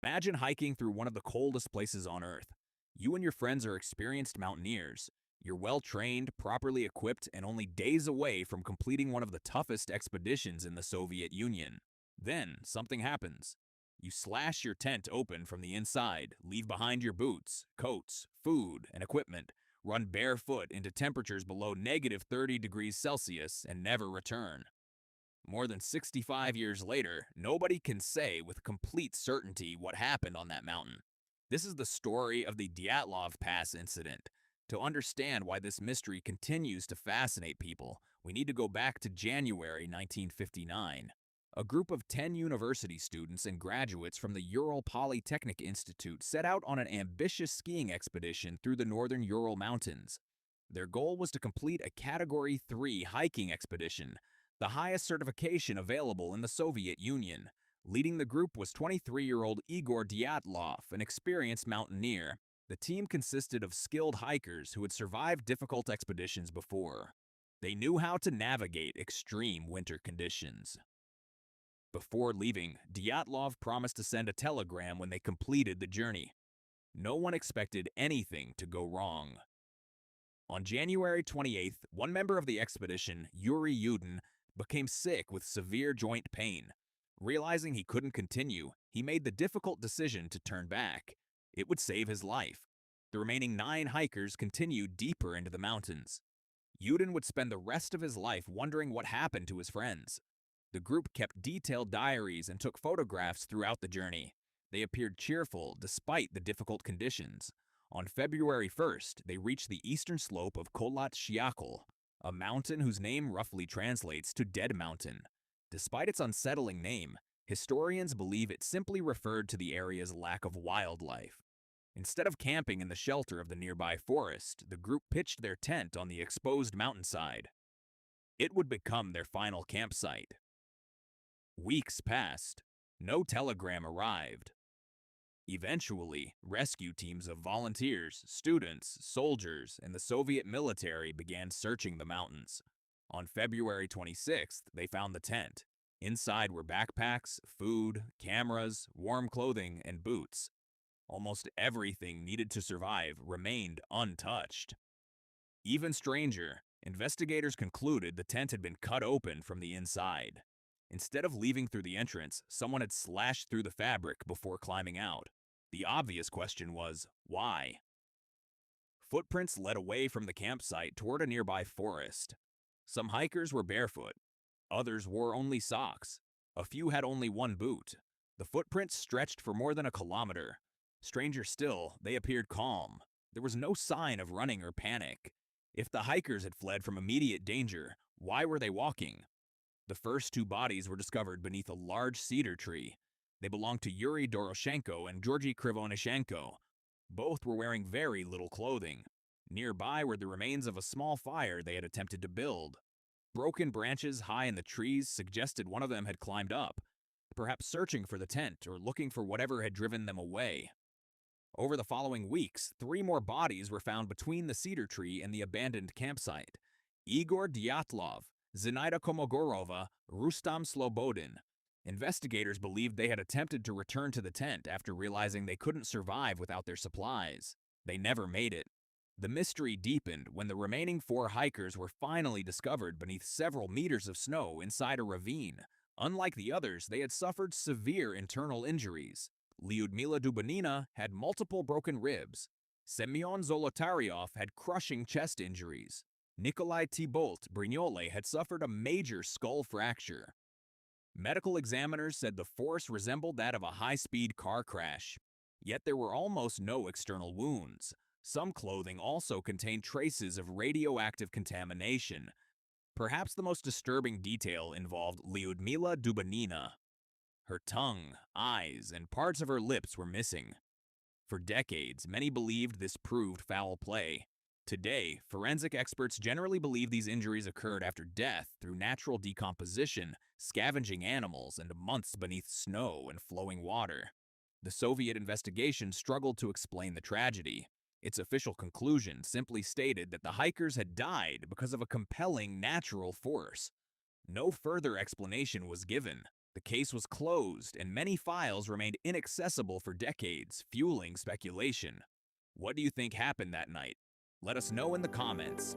Imagine hiking through one of the coldest places on Earth. You and your friends are experienced mountaineers. You're well trained, properly equipped, and only days away from completing one of the toughest expeditions in the Soviet Union. Then, something happens. You slash your tent open from the inside, leave behind your boots, coats, food, and equipment, run barefoot into temperatures below -30 degrees Celsius, and never return. More than 65 years later, nobody can say with complete certainty what happened on that mountain. This is the story of the Dyatlov Pass incident. To understand why this mystery continues to fascinate people, we need to go back to January 1959. A group of 10 university students and graduates from the Ural Polytechnic Institute set out on an ambitious skiing expedition through the northern Ural Mountains. Their goal was to complete a Category 3 hiking expedition, the highest certification available in the Soviet Union. Leading the group was 23-year-old Igor Dyatlov, an experienced mountaineer. The team consisted of skilled hikers who had survived difficult expeditions before. They knew how to navigate extreme winter conditions. Before leaving, Dyatlov promised to send a telegram when they completed the journey. No one expected anything to go wrong. On January 28th, one member of the expedition, Yuri Yudin, became sick with severe joint pain. Realizing he couldn't continue, he made the difficult decision to turn back. It would save his life. The remaining 9 hikers continued deeper into the mountains. Yudin would spend the rest of his life wondering what happened to his friends. The group kept detailed diaries and took photographs throughout the journey. They appeared cheerful despite the difficult conditions. On February 1st, they reached the eastern slope of Kholat Syakhl, a mountain whose name roughly translates to Dead Mountain. Despite its unsettling name, historians believe it simply referred to the area's lack of wildlife. Instead of camping in the shelter of the nearby forest, the group pitched their tent on the exposed mountainside. It would become their final campsite. Weeks passed. No telegram arrived. Eventually, rescue teams of volunteers, students, soldiers, and the Soviet military began searching the mountains. On February 26th, they found the tent. Inside were backpacks, food, cameras, warm clothing, and boots. Almost everything needed to survive remained untouched. Even stranger, investigators concluded the tent had been cut open from the inside. Instead of leaving through the entrance, someone had slashed through the fabric before climbing out. The obvious question was, why? Footprints led away from the campsite toward a nearby forest. Some hikers were barefoot. Others wore only socks. A few had only one boot. The footprints stretched for more than a kilometer. Stranger still, they appeared calm. There was no sign of running or panic. If the hikers had fled from immediate danger, why were they walking? The first 2 bodies were discovered beneath a large cedar tree. They belonged to Yuri Doroshenko and Georgy Krivonishenko. Both were wearing very little clothing. Nearby were the remains of a small fire they had attempted to build. Broken branches high in the trees suggested one of them had climbed up, perhaps searching for the tent or looking for whatever had driven them away. Over the following weeks, 3 more bodies were found between the cedar tree and the abandoned campsite. Igor Dyatlov, Zinaida Komogorova, Rustam Slobodin. Investigators believed they had attempted to return to the tent after realizing they couldn't survive without their supplies. They never made it. The mystery deepened when the remaining 4 hikers were finally discovered beneath several meters of snow inside a ravine. Unlike the others, they had suffered severe internal injuries. Lyudmila Dubanina had multiple broken ribs. Semyon Zolotaryov had crushing chest injuries. Nikolai Thibault Brignole had suffered a major skull fracture. Medical examiners said the force resembled that of a high-speed car crash. Yet there were almost no external wounds. Some clothing also contained traces of radioactive contamination. Perhaps the most disturbing detail involved Lyudmila Dubanina. Her tongue, eyes, and parts of her lips were missing. For decades, many believed this proved foul play. Today, forensic experts generally believe these injuries occurred after death through natural decomposition, scavenging animals, and months beneath snow and flowing water. The Soviet investigation struggled to explain the tragedy. Its official conclusion simply stated that the hikers had died because of a compelling natural force. No further explanation was given. The case was closed, and many files remained inaccessible for decades, fueling speculation. What do you think happened that night? Let us know in the comments.